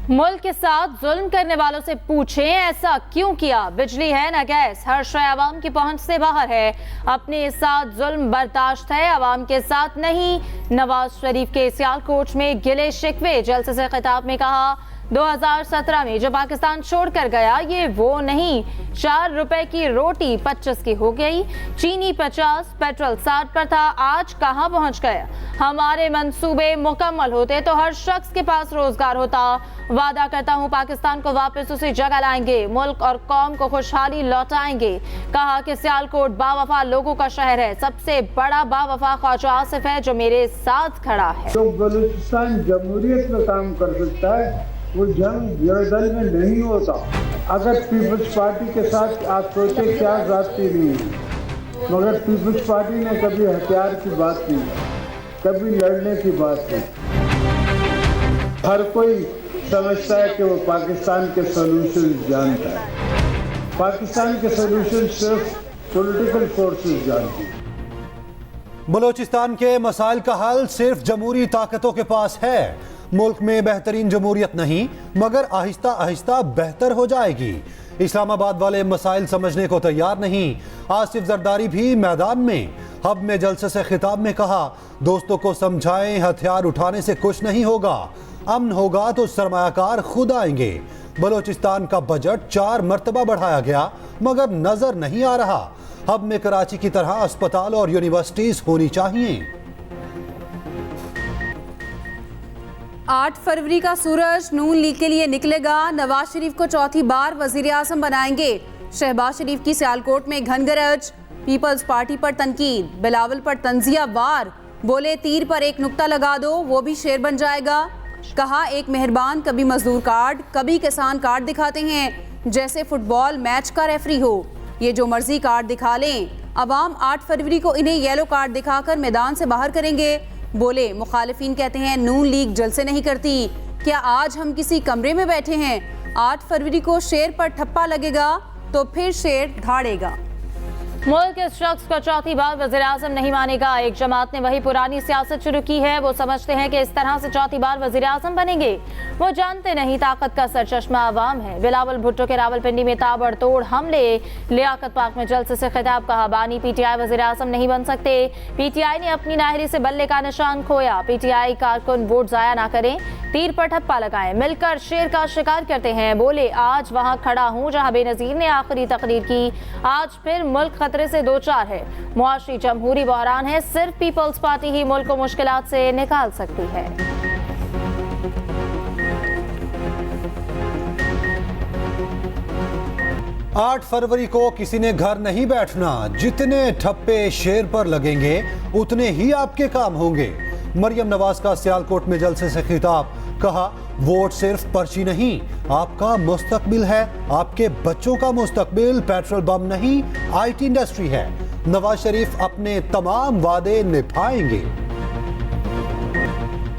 मुल्क के साथ जुल्म करने वालों से पूछें ऐसा क्यों किया। बिजली है ना गैस, हर शय आवाम की पहुंच से बाहर है। अपने साथ जुल्म बर्दाश्त है, आवाम के साथ नहीं। नवाज शरीफ के सियालकोट में गिले शिकवे। जलसे से खिताब में कहा 2017 में जो पाकिस्तान छोड़कर गया ये वो नहीं। 4 रुपए की रोटी 25 की हो गई, चीनी 50, पेट्रोल 60 पर था, आज कहां पहुंच गया। हमारे मंसूबे मुकम्मल होते तो हर शख्स के पास रोजगार होता। वादा करता हूं पाकिस्तान को वापस उसी जगह लाएंगे, मुल्क और कौम को खुशहाली लौटाएंगे। कहा कि सियालकोट बावफा लोगों का शहर है, सबसे बड़ा बावफा ख्वाजा आसिफ है जो मेरे साथ खड़ा है। तो बलूचिस्तान जमहूरियत में काम कर सकता है, वो जंग जर्दल में नहीं होता। अगर पीपल्स पार्टी के साथ आप सोचे क्या जाती नहीं है, मगर पीपल्स पार्टी ने कभी हथियार की बात नहीं, कभी लड़ने की बात नहीं। हर कोई समझता है कि वो पाकिस्तान के सोल्यूशन जानता है। पाकिस्तान के सोल्यूशन सिर्फ पॉलिटिकल फोर्सेस जानती है। बलोचिस्तान के मसाइल का हल सिर्फ जमहूरी ताकतों के पास है। मुल्क में बेहतरीन जमहूरियत नहीं मगर आहिस्ता आहिस्ता बेहतर हो जाएगी। इस्लामाबाद वाले मसाइल समझने को तैयार नहीं। आसिफ जरदारी भी मैदान में। हब में जलसे से खिताब में कहा दोस्तों को समझाएं, हथियार उठाने से कुछ नहीं होगा। अमन होगा तो सरमायाकार खुद आएंगे। बलोचिस्तान का बजट 4 मरतबा बढ़ाया गया मगर नजर नहीं आ रहा। हब में कराची की तरह अस्पताल और यूनिवर्सिटीज होनी चाहिए। 8 फरवरी का सूरज नून लीग के लिए निकलेगा। नवाज शरीफ को चौथी बार वजीर आज़म बनाएंगे। शहबाज शरीफ की सियालकोट में घन गरज। पीपल्स पार्टी पर तनकीद, बिलावल पर तंजिया वार। बोले तीर पर एक नुक्ता लगा दो वो भी शेर बन जाएगा। कहा एक मेहरबान कभी मजदूर कार्ड कभी किसान कार्ड दिखाते हैं, जैसे फुटबॉल मैच का रेफरी हो। ये जो मर्जी कार्ड दिखा लें, अवाम 8 फरवरी को इन्हें येलो कार्ड दिखाकर मैदान से बाहर करेंगे। बोले मुखालिफिन कहते हैं नून लीग जलसे नहीं करती, क्या आज हम किसी कमरे में बैठे हैं। 8 फरवरी को शेर पर ठप्पा लगेगा तो फिर शेर धाड़ेगा। मुल्क इस शख्स को चौथी बार वज़ीर आज़म नहीं मानेगा। एक जमात ने वही पुरानी सियासत शुरू की है। वो समझते हैं कि इस तरह से चौथी बार वज़ीर आज़म बनेंगे। वो जानते नहीं ताकत का सरचश्मा आवाम है। बिलावल भुट्टो के रावलपिंडी में ताबड़तोड़ हमले। लियाकत पार्क में जलसे से खिताब कहा बानी पीटीआई वज़ीर आज़म नहीं बन सकते। पीटीआई ने अपनी नाहरी से बल्ले का निशान खोया। पीटीआई कारकुन वोट जाया ना करें, तीर पर ठप्पा लगाएं, मिलकर शेर का शिकार करते हैं। बोले आज वहां खड़ा हूं जहां बेनजीर ने आखिरी तकरीर की। आज फिर मुल्क खतरे से 2-4 है। मुआशी जमहूरी बहरान है, सिर्फ पीपल्स पार्टी ही मुल्क को मुश्किलात से निकाल सकती है। 8 फरवरी को किसी ने घर नहीं बैठना। जितने ठप्पे शेर पर लगेंगे उतने ही आपके काम होंगे। मरियम नवाज का सियालकोट में जलसे से खिताब। कहा वोट सिर्फ पर्ची नहीं, आपका मुस्तकबिल है, आपके बच्चों का मुस्तकबिल। पेट्रोल बम नहीं, आईटी इंडस्ट्री है। नवाज शरीफ अपने तमाम वादे निभाएंगे।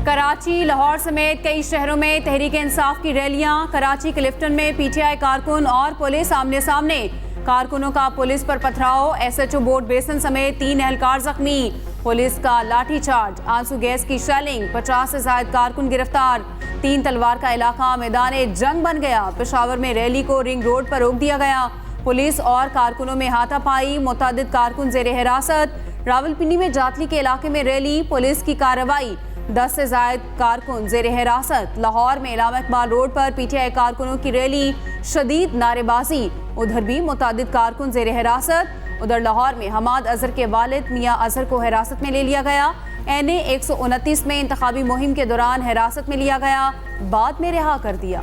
कराची, लाहौर समेत कई शहरों में तहरीक इंसाफ की रैलियां। कराची के लिफ्टन में पीटीआई कारकुन और पुलिस आमने सामने। कारकुनों का पुलिस पर पथराव। एसएचओ बोर्ड बेसन समेत 3 एहलकार जख्मी। पुलिस का लाठीचार्ज, आंसू गैस की शेलिंग। 50 से ज्यादा कारकुन गिरफ्तार। 3 तलवार का इलाका मैदान जंग बन गया। पेशावर में रैली को रिंग रोड पर रोक दिया गया। पुलिस और कारकुनों में हाथापाई, मुतअद्दिद कारकुन जेर हिरासत। रावलपिंडी में जातली के इलाके में रैली, पुलिस की कार्रवाई। 10 से ज्यादा कारकुन जेर हिरासत। लाहौर में इलामा इकबाल रोड पर पीटीआई कारकुनों की रैली, शदीद नारेबाजी। उधर भी मुतअद्दिद कारकुन जेर हिरासत। उधर लाहौर में हमाद अजहर के वालिद मियां अजहर को हिरासत में ले लिया गया। एनए 129 में इंतखाबी मुहिम के दौरान हिरासत में लिया गया, बाद में रिहा कर दिया।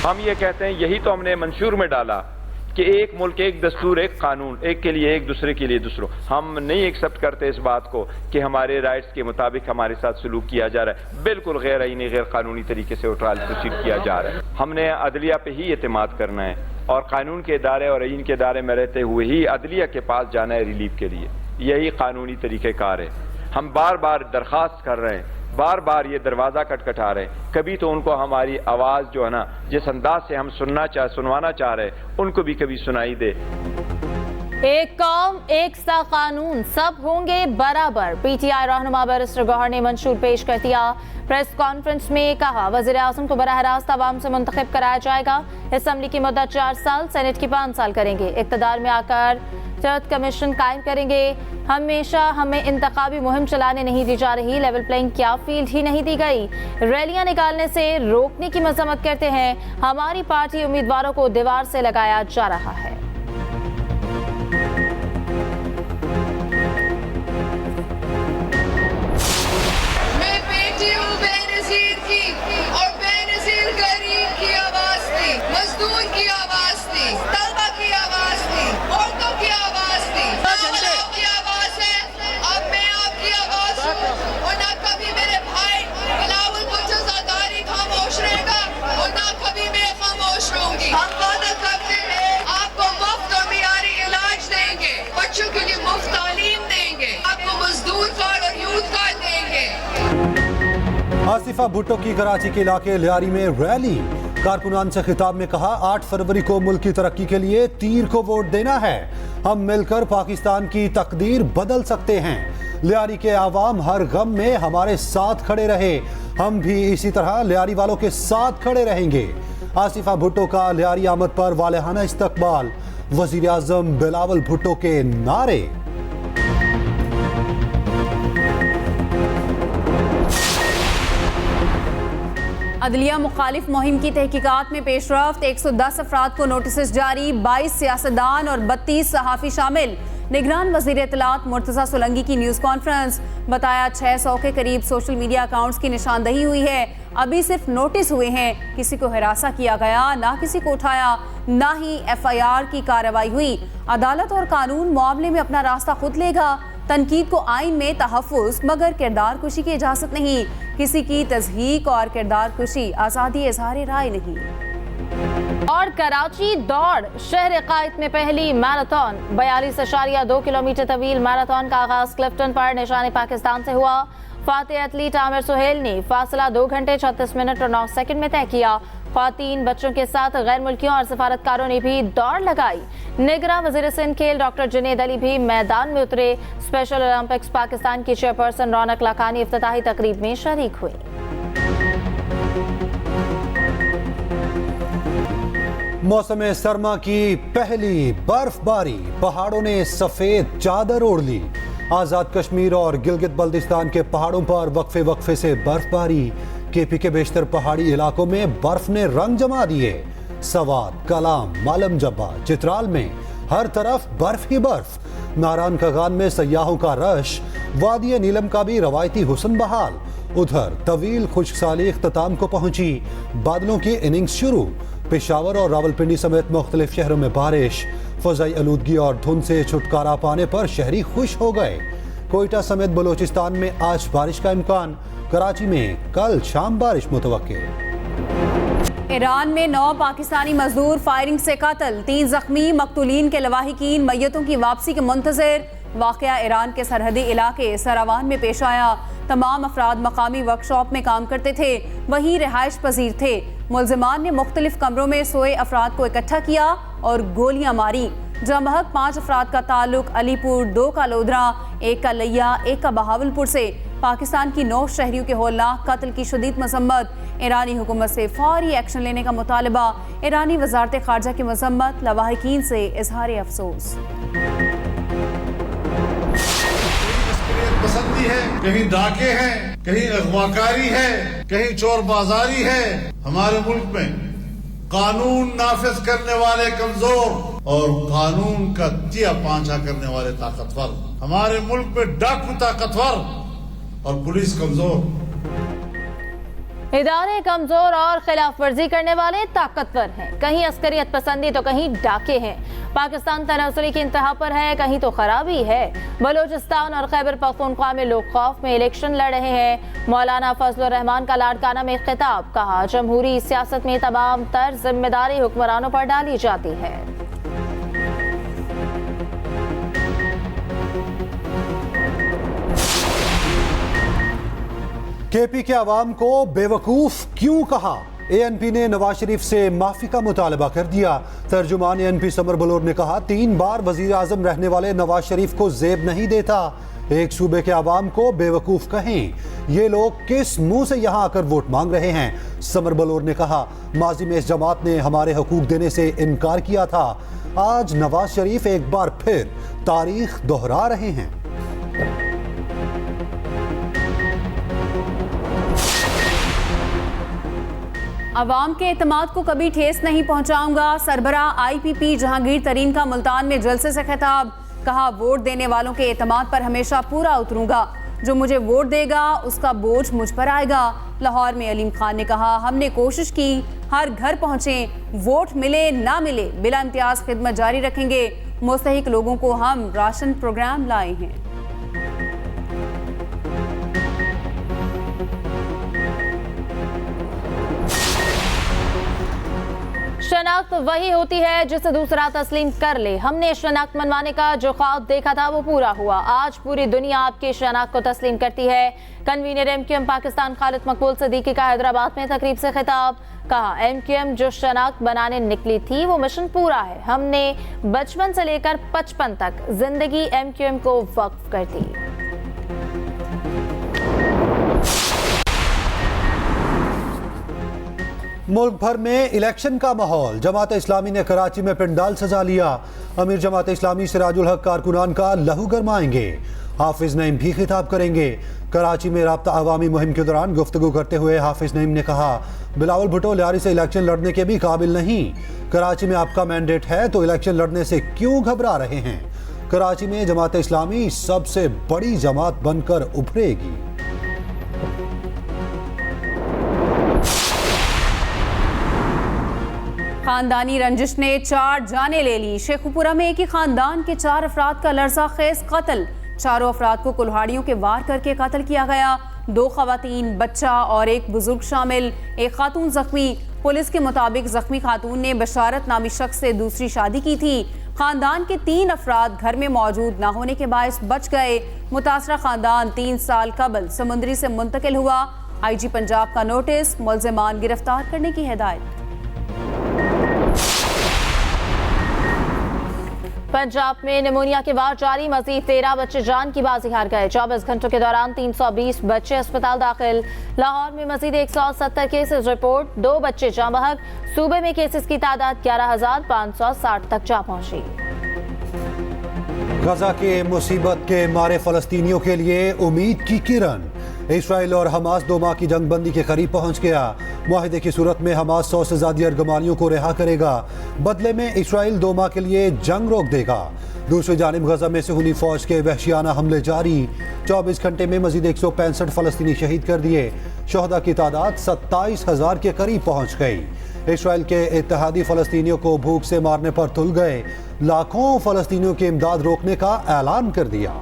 हम ये कहते हैं यही तो हमने मंशूर में डाला कि एक मुल्क, एक दस्तूर, एक कानून, एक के लिए एक, दूसरे के लिए दूसरों। हम नहीं एक्सेप्ट करते इस बात को कि हमारे राइट्स के मुताबिक हमारे साथ सलूक किया जा रहा है। बिल्कुल गैर आईनी, गैर कानूनी तरीके से ट्रायल प्रोसीड किया जा रहा है। हमने अदलिया पे ही एतमाद करना है और कानून के इदारे और आईन के इदारे में रहते हुए ही अदलिया के पास जाना है रिलीफ के लिए। यही कानूनी तरीक़ेकार है। हम बार बार दरख्वास्त कर रहे हैं, बार बार ये दरवाज़ा खटखटा रहे हैं। कभी तो उनको हमारी आवाज़ जो है ना, जिस अंदाज से हम सुनवाना चाह रहे हैं, उनको भी कभी सुनाई दे। एक कौम एक सा कानून, सब होंगे बराबर। पीटीआई रहनुमा बैरिस्टर गौहर ने मंशूर पेश कर दिया। प्रेस कॉन्फ्रेंस में कहा वजीर आजम को बराह रास्त आवाम से मुंतखब कराया जाएगा। असम्बली की मुद्दत 4 साल, सेनेट की 5 साल करेंगे। इक़्तिदार में आकर चर्च कमीशन कायम करेंगे। हमेशा हमें इंतखाबी मुहिम चलाने नहीं दी जा रही, लेवल प्लेइंग क्या फील्ड ही नहीं दी गई। रैलियां निकालने से रोकने की मजम्मत करते हैं। हमारी पार्टी उम्मीदवारों को दीवार से लगाया जा रहा है। मजदूर की आवाज थी, तलबा की आवाज थी, औरतों की आवाज थी, आपकी आवाज है। अब मैं आपकी आवाज हूँ और ना कभी मेरे भाई बिलावल भुट्टो ज़रदारी खामोश रहेगा और ना कभी मैं खामोश रहूंगी। हम वादा करते हैं आपको मुफ्त और मियारी इलाज देंगे, बच्चों के लिए मुफ्त तालीम देंगे, आपको मजदूर कार्ड और यूथ कार्ड देंगे। आसिफा भुट्टो की कराची के इलाके लियारी में रैली। कारकुनान से खिताब में कहा 8 फरवरी को मुल्क की तरक्की के लिए तीर को वोट देना है। हम मिलकर पाकिस्तान की तकदीर बदल सकते हैं। लियारी के आवाम हर गम में हमारे साथ खड़े रहे, हम भी इसी तरह लियारी वालों के साथ खड़े रहेंगे। आसिफा भुट्टो का लियारी आमद पर वालेहाना इस्तकबाल, वजीर आजम बिलावल भुट्टो के नारे। अदलिया मुखालिफ मुहिम की तहकीकात में पेशरफ्त, 110 अफराद को नोटिस जारी, 22 सियासतदान और 32 सहाफ़ी शामिल। निगरान वज़ीर इत्तलात मुर्तज़ा सोलंकी की न्यूज़ कॉन्फ्रेंस। बताया 600 के करीब सोशल मीडिया अकाउंट्स की निशानदही हुई है। अभी सिर्फ नोटिस हुए हैं, किसी को हिरासा किया गया, ना किसी को उठाया, ना ही FIR की कार्रवाई हुई। अदालत और कानून मामले में अपना रास्ता खुद लेगा। तनकीद को आइन में तहफ़्फ़ुज़ मगर किरदार कुशी की इजाज़त नहीं। किसी की तज़हीक और किरदार कुशी आज़ादी इज़हार राय नहीं। और कराची दौड़, शहर कायद में पहली मैराथन। 42.2 किलोमीटर तवील मैराथन का आगाज क्लिफ्टन पर निशाने पाकिस्तान से हुआ। फातेह एथलीट आमिर सुहेल ने फासला 2 घंटे 36 मिनट और 9 सेकंड में तय किया। ख्वातीन, बच्चों के साथ गैर मुल्कियों और सफारतकारों ने भी दौड़ लगाई। निगरान वज़ीर सिंध खेल डॉक्टर जुनेद अली भी मैदान में उतरे। स्पेशल ओलंपिक्स पाकिस्तान की चेयरपर्सन रौनक लाखानी इफ्तिताही तकरीब में शरीक हुई। मौसम सरमा की पहली बर्फबारी, पहाड़ों ने सफेद चादर ओढ़ ली। आजाद कश्मीर और गिलगित बल्तिस्तान के पहाड़ों पर वक्फे वक्फे से बर्फबारी। KP के बेशतर पहाड़ी इलाकों में बर्फ ने रंग जमा दिए। सवात, कलाम, मालम जब्बा, चित्राल में हर तरफ बर्फ ही बर्फ। नारायण खगान में सयाहों का रश। वादी नीलम का भी रवायती हुस्न बहाल। उधर तवील खुश्कसाली इख्तिताम को पहुंची। बादलों की इनिंग्स शुरू। पेशावर और रावलपिंडी समेत मुख्तलिफ शहरों में बारिश। फजाई आलूदगी और धुंध से छुटकारा पाने पर शहरी खुश हो गए। कोयटा समेत बलोचिस्तान में आज बारिश का इम्कान। कराची में कल शाम बारिश मुतवक्के। ईरान में 9 पाकिस्तानी मजदूर फायरिंग से कत्ल, 3 जख्मी। मकतूलीन के लवाहिकीन मैयतों की वापसी के मुंतज़िर। वाक़या ईरान के सरहदी इलाके सरावान में पेश आया। तमाम अफराद मकामी वर्कशॉप में काम करते थे, वहीं रिहाइश पजीर थे। मुल्ज़िमान ने मुख्तलिफ कमरों में सोए अफराद को इकट्ठा किया और गोलियां मारी। जमहक 5 अफराद का ताल्लुक अलीपुर, 2 का लोधरा, 1 का लिया, 1 का बहावलपुर से। पाकिस्तान की 9 शहरियों के होलनाक कत्ल की शदीद मजम्मत। ईरानी हुकूमत से फौरी एक्शन लेने का मुतालबा। ईरानी वजारत खारजा की मजम्मत। लवाहिकीन से इजहार अफसोस। पसंदी है, कहीं डाके हैं, कहीं अगवाकारी है, कहीं चोर बाजारी है। हमारे मुल्क में कानून नाफिज करने वाले कमजोर और कानून का तिया पांचा करने वाले ताकतवर। हमारे मुल्क में डाकू ताकतवर और पुलिस कमजोर। इदारे कमजोर और खिलाफ वर्जी करने वाले ताकतवर हैं। कहीं अस्करियत पसंदी तो कहीं डाके हैं। पाकिस्तान तनाजुली की इंतहा पर है, कहीं तो खराबी है। बलोचिस्तान और खैबर पख्तूनख्वा में लोग खौफ में इलेक्शन लड़ रहे हैं। मौलाना फजलुर रहमान का लाड़काना में खिताब। कहा जमहूरी सियासत में तमाम तर जिम्मेदारी हुक्मरानों पर डाली जाती है। KP के अवाम को बेवकूफ क्यों कहा? ANP ने नवाज शरीफ से माफी का मुतालबा कर दिया। तर्जुमान ANP समर बलोर ने कहा, 3 बार वजीर आजम रहने वाले नवाज शरीफ को जेब नहीं देता। एक सूबे के आवाम को बेवकूफ कहें, ये लोग किस मुंह से यहाँ आकर वोट मांग रहे हैं। समर बलोर ने कहा, माजी में इस जमात ने हमारे हकूक देने से इनकार किया था। आज नवाज शरीफ एक बार फिर तारीख दोहरा रहे हैं। अवाम के एतमाद को कभी ठेस नहीं पहुंचाऊंगा। सरबरा IPP जहांगीर तरीन का मुल्तान में जलसे से खिताब। कहा, वोट देने वालों के एतमाद पर हमेशा पूरा उतरूंगा। जो मुझे वोट देगा उसका बोझ मुझ पर आएगा। लाहौर में अलीम खान ने कहा, हमने कोशिश की हर घर पहुंचे, वोट मिले ना मिले बिला इम्तियाज खिदमत जारी रखेंगे। मुस्तहिक लोगों को हम राशन प्रोग्राम लाए हैं। शनाख्त वही होती है जिसे दूसरा तस्लीम कर ले। हमने शनाख्त मनवाने का जो ख्वाब देखा था वो पूरा हुआ। आज पूरी दुनिया आपकी शनाख्त को तस्लीम करती है। कन्वीनर MQM पाकिस्तान खालिद मकबूल सिद्दीकी का हैदराबाद में तकरीब से खिताब। कहा, MQM जो शनाख्त बनाने निकली थी वो मिशन पूरा है। हमने बचपन से लेकर 55 तक जिंदगी MQM को वक्फ कर दी। मुल्क भर में इलेक्शन का माहौल। जमात इस्लामी ने कराची में पंडाल सजा लिया। अमीर जमात इस्लामी सिराजुल हक कारकुनान का लहू गरमाएंगे। हाफिज नईम भी खिताब करेंगे। कराची में राब्ता अवामी मुहिम के दौरान गुफ्तगू करते हुए हाफिज नईम ने कहा, बिलावल भुट्टो लियारी से इलेक्शन लड़ने के भी काबिल नहीं। कराची में आपका मैंडेट है तो इलेक्शन लड़ने से क्यों घबरा रहे हैं। कराची में जमात इस्लामी सबसे बड़ी जमात बनकर उभरेगी। खानदानी रंजिश ने 4 जानें ले ली। शेखुपुरा में एक ही खानदान के 4 अफराद का लरज़ा खेज कत्ल। चारों अफराद को कुल्हाड़ियों के वार करके कत्ल किया गया। 2 खवातीन, बच्चा और एक बुजुर्ग शामिल। एक खातून जख्मी। पुलिस के मुताबिक जख्मी खातून ने बशारत नामी शख्स से दूसरी शादी की थी। खानदान के 3 अफराद घर में मौजूद न होने के बायस बच गए। मुतासरा खानदान 3 साल कबल समुंदरी से मुंतकिल हुआ। IG पंजाब का नोटिस, मुल्ज़िमान गिरफ्तार करने की हिदायत। पंजाब में निमोनिया के बाद जारी, मजीद 13 बच्चे जान की बाजी हार गए। 24 घंटों के दौरान 320 बच्चे अस्पताल दाखिल। लाहौर में मजीद 170 केसेस रिपोर्ट, 2 बच्चे जाँ बहक। सूबे में केसेस की तादाद 11,560 तक जा पहुंची। गजा के मुसीबत के मारे फलस्तीनियों के लिए उम्मीद की किरण। इसराइल और हमास 2 माह की जंगबंदी के करीब पहुंच गया। मुआहिदे की सूरत में हमास 100 से ज्यादा अर्गमानियों को रिहा करेगा। बदले में इसराइल 2 माह के लिए जंग रोक देगा। दूसरी जानिब गजा में सुहनी फौज के वहशियाना हमले जारी। 24 घंटे में मजीद 165 फलस्तीनी शहीद कर दिए। शोहदा की तादाद 27,000 के करीब पहुंच गई। इसराइल के इत्तेहादी फलस्तीनियों को भूख से मारने पर तुल गए। लाखों फलस्तीनियों की इमदाद रोकने का ऐलान कर दिया।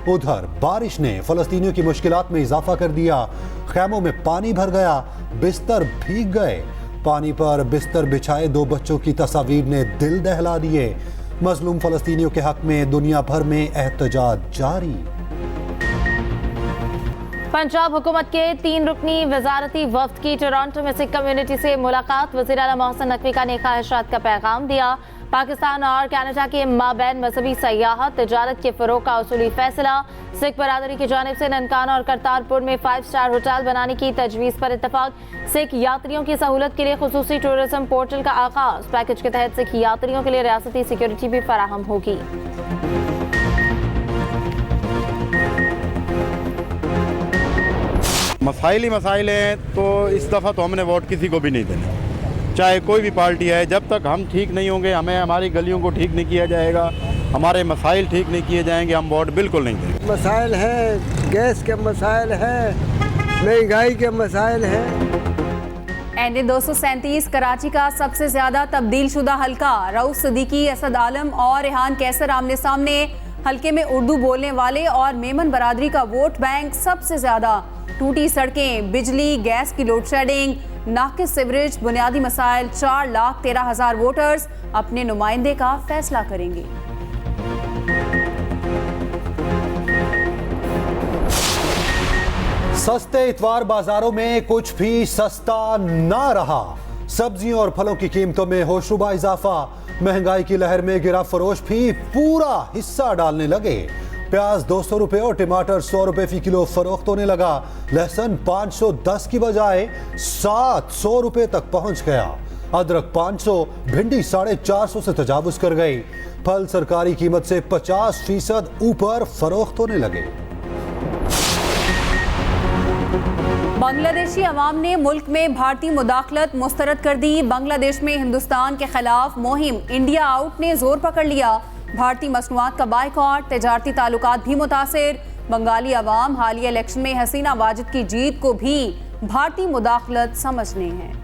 उधर बारिश ने फलस्तीनियों की मुश्किलात में इजाफा कर दिया। खैमों में पानी भर गया, बिस्तर भीग गए। पानी पर बिस्तर बिछाए 2 बच्चों की तस्वीर ने दिल दहला दिए। मजलूम फलस्तीनियों के हक में दुनिया भर में एहतजाज जारी। पंजाब हुकूमत के 3 रुकनी वजारती वफ्द की टोरंटो में सिख कम्युनिटी से मुलाकात। वज़ीर आला मोहसिन नकवी का ने ख्वाहिशात का पैगाम दिया। पाकिस्तान और कनाडा के माबैन मजहबी सयाहत तिजारत के फ़रोग़ का उसूली फैसला। सिख बरादरी की जानिब से ननकाना और करतारपुर में 5 स्टार होटल बनाने की तजवीज़ पर इत्तफाक। सिख यात्रियों की सहूलत के लिए खुसूसी टूरिज्म पोर्टल का आगाज। पैकेज के तहत सिख यात्रियों के लिए रियासती सिक्योरिटी भी फराहम होगी। मसाइल ही मसाइल हैं, तो इस दफ़ा तो हमने वोट किसी को भी नहीं देना, चाहे कोई भी पार्टी है। जब तक हम ठीक नहीं होंगे, हमें हमारी गलियों को ठीक नहीं किया जाएगा, हमारे मसाइल ठीक नहीं किए जाएंगे, हम वोट बिल्कुल नहीं देंगे। मसाइल हैं, गैस के मसाइल हैं, महंगाई के मसाइल हैं। NA 237 कराची का सबसे ज्यादा तब्दील शुदा हल्का। रऊफ सिद्दीकी, असद आलम और रेहान कैसर आमने सामने। हल्के में उर्दू बोलने वाले और मेमन बरादरी का वोट बैंक सबसे ज्यादा। टूटी सड़कें, बिजली, गैस की लोड शेडिंग, नाकिस सीवरेज, बुनियादी मसाइल। 4,13,000 वोटर्स अपने नुमाइंदे का फैसला करेंगे। सस्ते इतवार बाजारों में कुछ भी सस्ता ना रहा। सब्जियों और फलों की कीमतों में होशरुबा इजाफा। महंगाई की लहर में गिरा फरोश भी पूरा हिस्सा डालने लगे। प्याज 200 रुपए और टमाटर 100 रुपए फी किलो फरोख्त होने लगा। लहसुन 510 की बजाय 700 रुपए तक पहुंच गया। अदरक 500, भिंडी 450 से तजावुज कर गई। फल सरकारी कीमत से 50% ऊपर फरोख्त होने लगे। बांग्लादेशी अवाम ने मुल्क में भारतीय मुदाखलत मुस्तरद कर दी। बांग्लादेश में हिंदुस्तान के खिलाफ मुहिम इंडिया आउट ने जोर पकड़ लिया। भारतीय मसनूआत का बायकॉट, तजारती ताल्लुकात भी मुतासिर। बंगाली अवाम हालिया इलेक्शन में हसीना वाजिद की जीत को भी भारतीय मुदाखलत समझने हैं।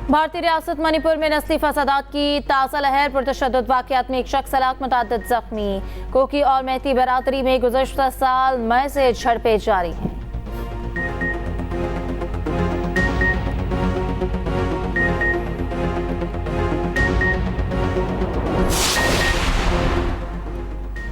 भारतीय रियासत मणिपुर में नस्ली फसादात की ताज़ा लहर। पुरतशद्दुद वाक़यात में एक शख्स हलाक, मुतअद्दिद जख्मी। कोकी और मेहती बरादरी में गुज़श्ता साल मई से झड़पें जारी हैं।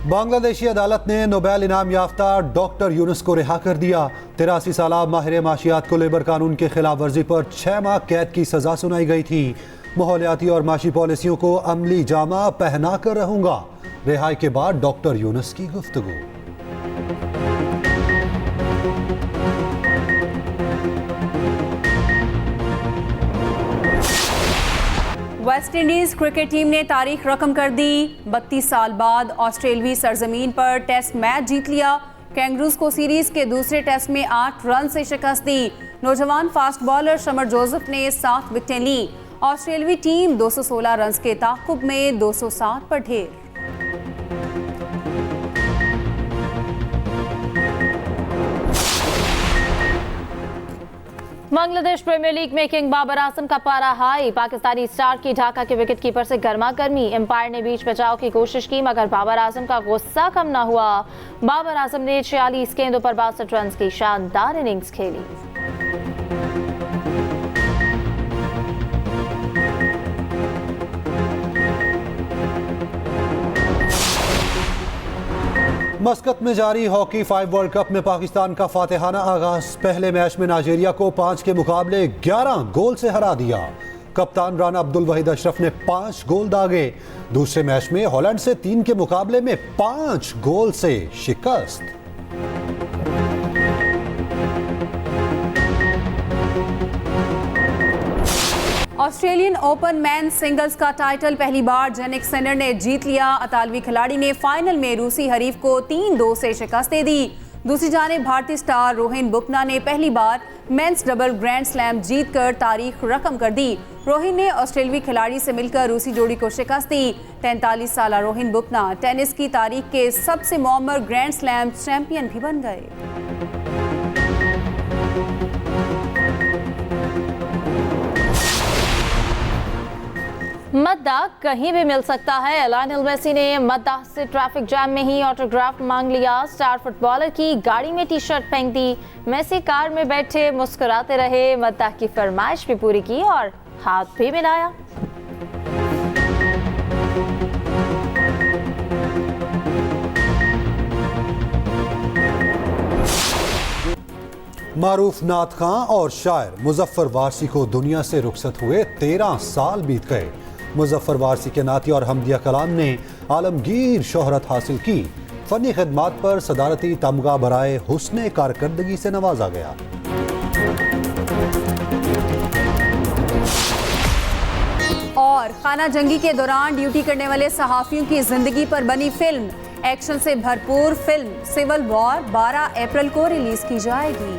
बांग्लादेशी अदालत ने नोबेल इनाम याफ्ता डॉक्टर यूनुस को रिहा कर दिया। 83 साला माहिर माशियात को लेबर कानून के खिलाफ वर्जी पर 6 माह कैद की सजा सुनाई गई थी। माहौलियाती और माशी पॉलिसियों को अमली जामा पहना कर रहूंगा। रिहाई के बाद डॉक्टर यूनुस की गुफ्तगू। वेस्ट इंडीज क्रिकेट टीम ने तारीख रकम कर दी। 32 साल बाद ऑस्ट्रेलवी सरजमीन पर टेस्ट मैच जीत लिया। कैंगरूज को सीरीज के दूसरे टेस्ट में 8 रन से शिकस्त दी। नौजवान फास्ट बॉलर शमर जोसेफ ने 7 विकेटें ली। ऑस्ट्रेलवी टीम 216 रन के ताक़ुब में 207 पर ढेर। बांग्लादेश प्रीमियर लीग में किंग बाबर आजम का पारा हाई। पाकिस्तानी स्टार की ढाका के विकेट कीपर से गर्मा गर्मी। एम्पायर ने बीच बचाव की कोशिश की मगर बाबर आजम का गुस्सा कम न हुआ। बाबर आजम ने 46 गेंदों पर 62 रन की शानदार इनिंग्स खेली। मस्कत में जारी हॉकी 5 वर्ल्ड कप में पाकिस्तान का फातिहाना आगाज। पहले मैच में नाइजीरिया को 5 के मुकाबले 11 गोल से हरा दिया। कप्तान राना अब्दुल वहीद अशरफ ने 5 गोल दागे। दूसरे मैच में हॉलैंड से 3 के मुकाबले में 5 गोल से शिकस्त। ऑस्ट्रेलियन ओपन मैन सिंगल्स का टाइटल पहली बार जेनिक सिनर ने जीत लिया। इतालवी खिलाड़ी ने फाइनल में रूसी हरीफ को 3-2 से शिकस्त दे दी। दूसरी जानिब भारतीय स्टार रोहिन बोपन्ना ने पहली बार मेंस डबल ग्रैंड स्लैम जीतकर तारीख रकम कर दी। रोहिन ने ऑस्ट्रेलवी खिलाड़ी से मिलकर रूसी जोड़ी को शिकस्त दी। 43 साला रोहिन बोपन्ना टेनिस की तारीख के सबसे मुअम्मर ग्रैंड स्लैम चैंपियन भी बन गए। मद्दा कहीं भी मिल सकता है। लायनल मेसी ने मद्दा से ट्रैफिक जैम में ही ऑटोग्राफ मांग लिया। स्टार फुटबॉलर की गाड़ी में टी-शर्ट फेंक दी। मेसी कार में बैठे मुस्कुराते रहे। मद्दा की फरमाइश भी पूरी की और हाथ भी मिलाया। मारूफ नात खां और शायर मुजफ्फर वारसी को दुनिया से रुखसत हुए 13 साल बीत गए। मुजफ्फर वारसी के नाती और हमदिया कलाम ने आलमगीर शोहरत हासिल की। फनी खिदमात पर सदारती तमगा बराए हुस्ने कारकर्दगी से नवाजा गया। और खाना जंगी के दौरान ड्यूटी करने वाले सहाफियों की जिंदगी पर बनी फिल्म। एक्शन से भरपूर फिल्म सिविल वॉर 12 अप्रैल को रिलीज की जाएगी।